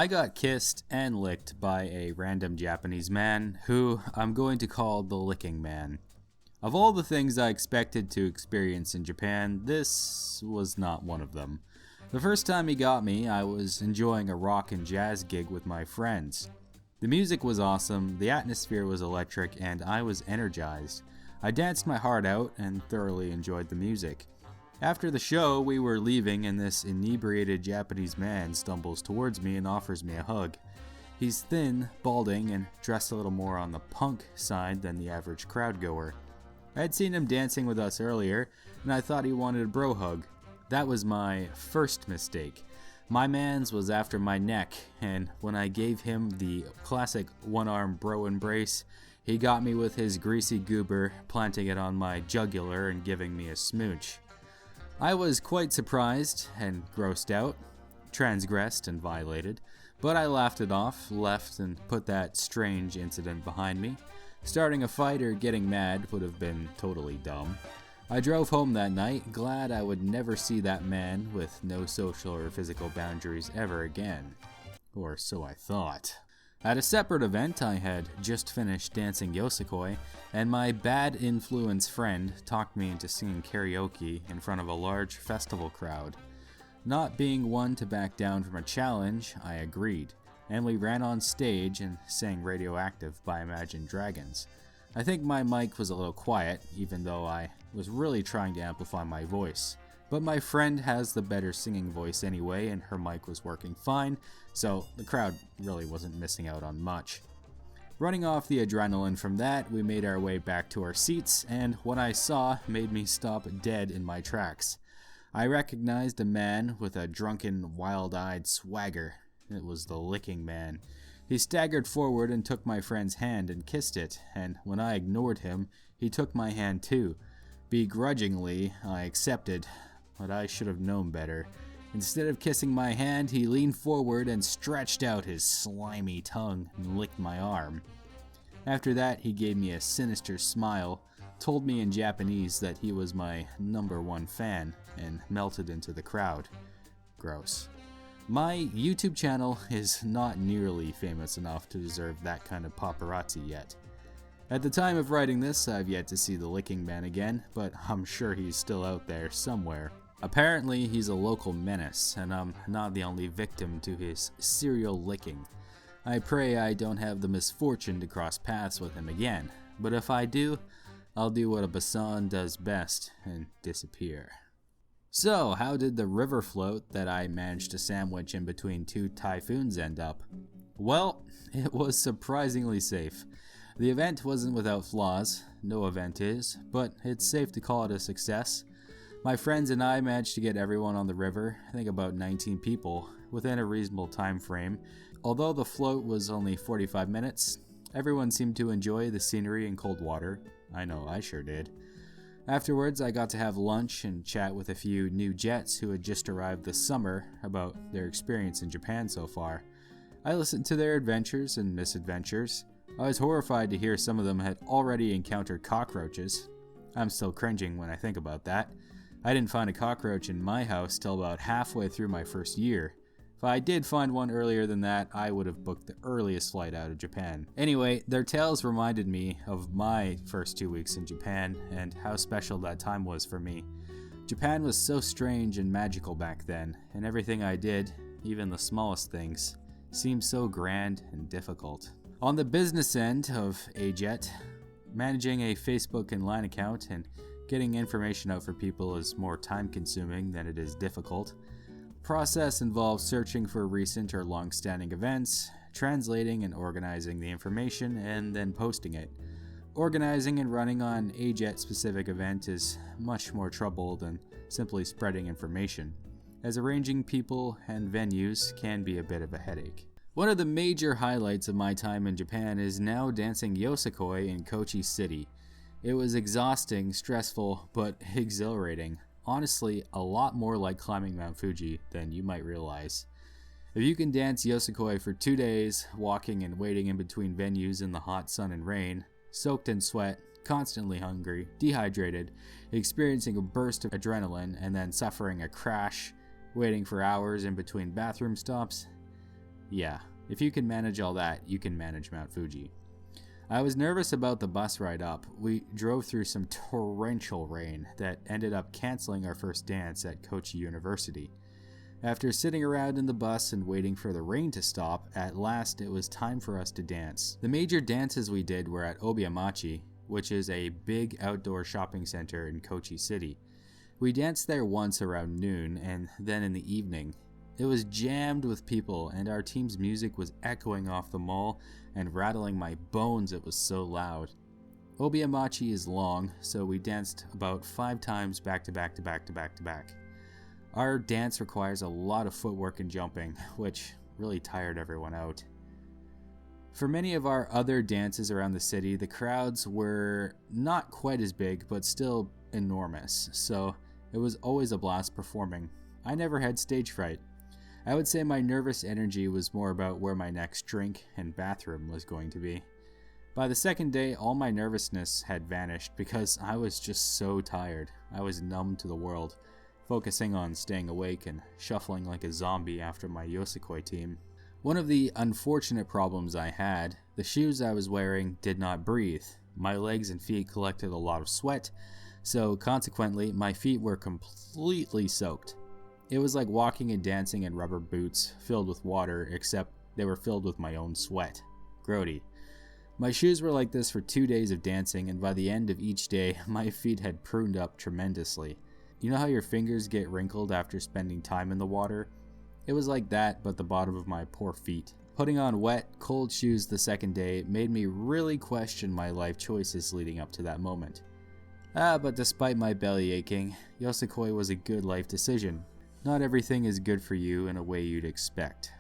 I got kissed and licked by a random Japanese man who I'm going to call the Licking Man. Of all the things I expected to experience in Japan, this was not one of them. The first time he got me, I was enjoying a rock and jazz gig with my friends. The music was awesome, the atmosphere was electric, and I was energized. I danced my heart out and thoroughly enjoyed the music. After the show, we were leaving and this inebriated Japanese man stumbles towards me and offers me a hug. He's thin, balding, and dressed a little more on the punk side than the average crowd goer. I had seen him dancing with us earlier, and I thought he wanted a bro hug. That was my first mistake. My man's was after my neck, and when I gave him the classic one-arm bro embrace, he got me with his greasy goober, planting it on my jugular and giving me a smooch. I was quite surprised and grossed out, transgressed and violated, but I laughed it off, left, and put that strange incident behind me. Starting a fight or getting mad would have been totally dumb. I drove home that night, glad I would never see that man with no social or physical boundaries ever again. Or so I thought. At a separate event, I had just finished dancing yosukoi, and my bad influence friend talked me into singing karaoke in front of a large festival crowd. Not being one to back down from a challenge, I agreed, and we ran on stage and sang Radioactive by Imagine Dragons. I think my mic was a little quiet, even though I was really trying to amplify my voice. But my friend has the better singing voice anyway, and her mic was working fine, so the crowd really wasn't missing out on much. Running off the adrenaline from that, we made our way back to our seats, and what I saw made me stop dead in my tracks. I recognized a man with a drunken, wild-eyed swagger. It was the Licking Man. He staggered forward and took my friend's hand and kissed it, and when I ignored him, he took my hand too. Begrudgingly, I accepted, but I should have known better. Instead of kissing my hand, he leaned forward and stretched out his slimy tongue and licked my arm. After that, he gave me a sinister smile, told me in Japanese that he was my #1 fan, and melted into the crowd. Gross. My YouTube channel is not nearly famous enough to deserve that kind of paparazzi yet. At the time of writing this, I've yet to see the Licking Man again, but I'm sure he's still out there somewhere. Apparently, he's a local menace, and I'm not the only victim to his serial licking. I pray I don't have the misfortune to cross paths with him again, but if I do, I'll do what a Basan does best and disappear. So, how did the river float that I managed to sandwich in between two typhoons end up? Well, it was surprisingly safe. The event wasn't without flaws, no event is, but it's safe to call it a success. My friends and I managed to get everyone on the river, I think about 19 people, within a reasonable time frame. Although the float was only 45 minutes, everyone seemed to enjoy the scenery and cold water. I know I sure did. Afterwards, I got to have lunch and chat with a few new Jets who had just arrived this summer about their experience in Japan so far. I listened to their adventures and misadventures. I was horrified to hear some of them had already encountered cockroaches. I'm still cringing when I think about that. I didn't find a cockroach in my house till about halfway through my first year. If I did find one earlier than that, I would have booked the earliest flight out of Japan. Anyway, their tales reminded me of my first 2 weeks in Japan and how special that time was for me. Japan was so strange and magical back then, and everything I did, even the smallest things, seemed so grand and difficult. On the business end of AJet, managing a Facebook and Line account and getting information out for people is more time-consuming than it is difficult. Process involves searching for recent or long-standing events, translating and organizing the information, and then posting it. Organizing and running on a jet-specific event is much more trouble than simply spreading information, as arranging people and venues can be a bit of a headache. One of the major highlights of my time in Japan is now dancing yosukoi in Kochi City. It was exhausting, stressful, but exhilarating. Honestly, a lot more like climbing Mount Fuji than you might realize. If you can dance yosukoi for 2 days, walking and waiting in between venues in the hot sun and rain, soaked in sweat, constantly hungry, dehydrated, experiencing a burst of adrenaline, and then suffering a crash, waiting for hours in between bathroom stops, Yeah, if you can manage all that, you can manage Mount Fuji. I was nervous about the bus ride up. We drove through some torrential rain that ended up canceling our first dance at Kochi University. After sitting around in the bus and waiting for the rain to stop, at last it was time for us to dance. The major dances we did were at Obiyamachi, which is a big outdoor shopping center in Kochi City. We danced there once around noon and then in the evening. It was jammed with people, and our team's music was echoing off the mall and rattling my bones, it was so loud. Obiyamachi is long, so we danced about 5 times back to back to back to back to back. Our dance requires a lot of footwork and jumping, which really tired everyone out. For many of our other dances around the city, the crowds were not quite as big, but still enormous, so it was always a blast performing. I never had stage fright. I would say my nervous energy was more about where my next drink and bathroom was going to be. By the second day, all my nervousness had vanished because I was just so tired. I was numb to the world, focusing on staying awake and shuffling like a zombie after my yosukoi team. One of the unfortunate problems I had, the shoes I was wearing did not breathe. My legs and feet collected a lot of sweat, so consequently my feet were completely soaked. It was like walking and dancing in rubber boots filled with water, except they were filled with my own sweat. Grody. My shoes were like this for 2 days of dancing, and by the end of each day, my feet had pruned up tremendously. You know how your fingers get wrinkled after spending time in the water? It was like that, but the bottom of my poor feet. Putting on wet, cold shoes the second day made me really question my life choices leading up to that moment. But despite my belly aching, yosukoi was a good life decision. Not everything is good for you in a way you'd expect.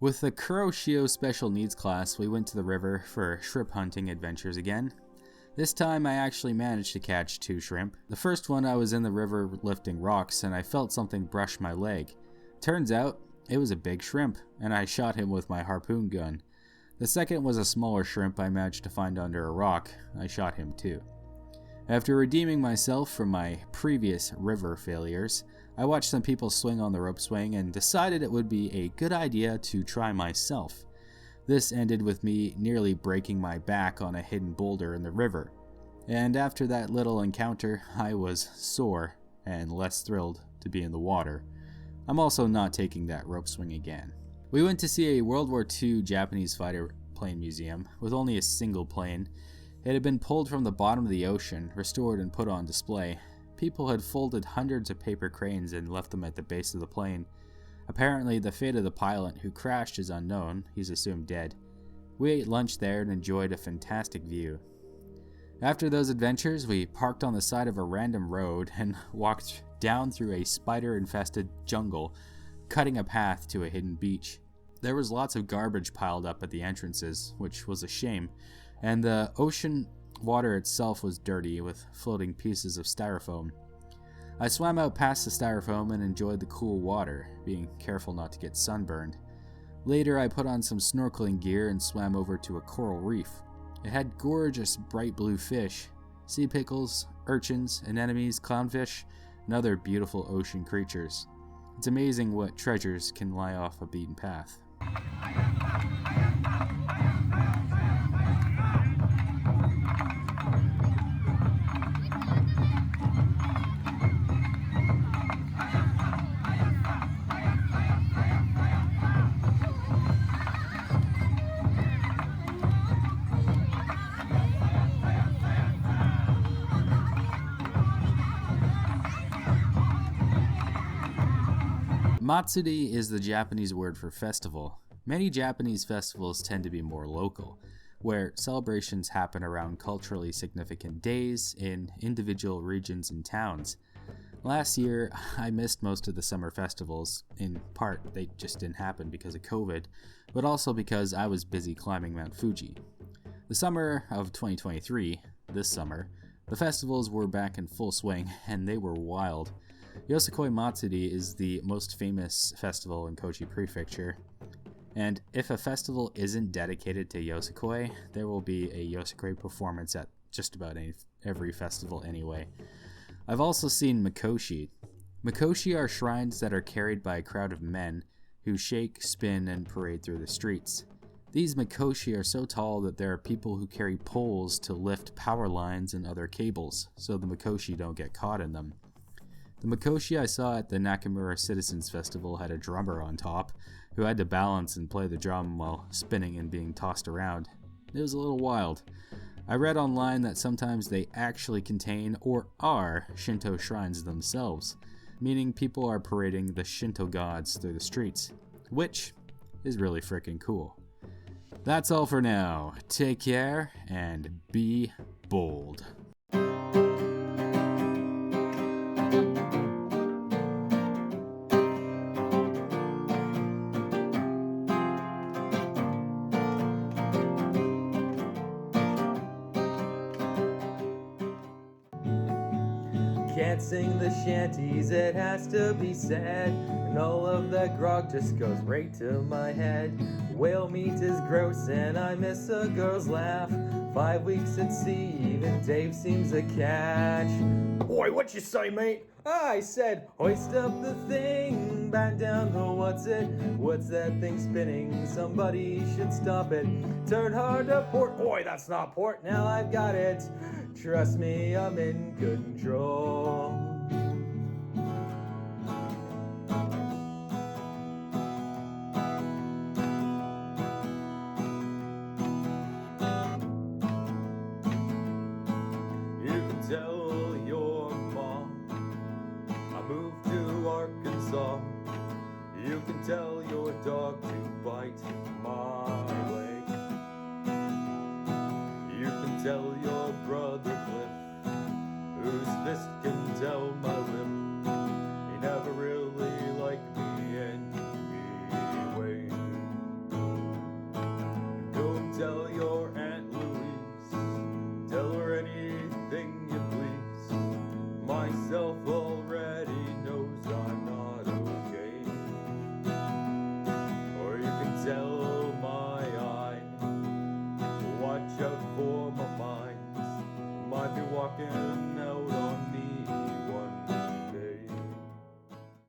With the Kuroshio special needs class, we went to the river for shrimp hunting adventures again. This time I actually managed to catch 2 shrimp. The first one I was in the river lifting rocks and I felt something brush my leg. Turns out it was a big shrimp and I shot him with my harpoon gun. The second was a smaller shrimp I managed to find under a rock. I shot him too. After redeeming myself from my previous river failures, I watched some people swing on the rope swing and decided it would be a good idea to try myself. This ended with me nearly breaking my back on a hidden boulder in the river. And after that little encounter, I was sore and less thrilled to be in the water. I'm also not taking that rope swing again. We went to see a World War II Japanese fighter plane museum with only a single plane. It had been pulled from the bottom of the ocean, restored and put on display. People had folded hundreds of paper cranes and left them at the base of the plane. Apparently, the fate of the pilot who crashed is unknown. He's assumed dead. We ate lunch there and enjoyed a fantastic view. After those adventures, we parked on the side of a random road and walked down through a spider-infested jungle, cutting a path to a hidden beach. There was lots of garbage piled up at the entrances, which was a shame, and the ocean water itself was dirty with floating pieces of styrofoam. I swam out past the styrofoam and enjoyed the cool water, being careful not to get sunburned. Later, I put on some snorkeling gear and swam over to a coral reef. It had gorgeous bright blue fish, sea pickles, urchins, anemones, clownfish, and other beautiful ocean creatures. It's amazing what treasures can lie off a beaten path. Matsuri is the Japanese word for festival. Many Japanese festivals tend to be more local, where celebrations happen around culturally significant days in individual regions and towns. Last year, I missed most of the summer festivals. In part, they just didn't happen because of COVID, but also because I was busy climbing Mount Fuji. The summer of 2023, this summer, the festivals were back in full swing, and they were wild. Yosukoi Matsuri is the most famous festival in Kochi Prefecture, and if a festival isn't dedicated to Yosukoi, there will be a Yosukoi performance at just about every festival anyway. I've also seen Mikoshi. Mikoshi are shrines that are carried by a crowd of men who shake, spin, and parade through the streets. These Mikoshi are so tall that there are people who carry poles to lift power lines and other cables, so the Mikoshi don't get caught in them. The Mikoshi I saw at the Nakamura Citizens Festival had a drummer on top, who had to balance and play the drum while spinning and being tossed around. It was a little wild. I read online that sometimes they actually contain or are Shinto shrines themselves, meaning people are parading the Shinto gods through the streets, which is really freaking cool. That's all for now. Take care and be bold. Can't sing the shanties, it has to be said, and all of that grog just goes right to my head. Whale meat is gross and I miss a girl's laugh. 5 weeks at sea, even Dave seems a catch. Oi, what you say, mate? I said, hoist up the thing, back down the what's that thing spinning? Somebody should stop it. Turn hard to port. Oi, that's not port, now I've got it. Trust me, I'm in control. You can tell your mom I moved to Arkansas. You can tell your dog to bite my leg. You can tell your brother Cliff, whose fist can tell my lip.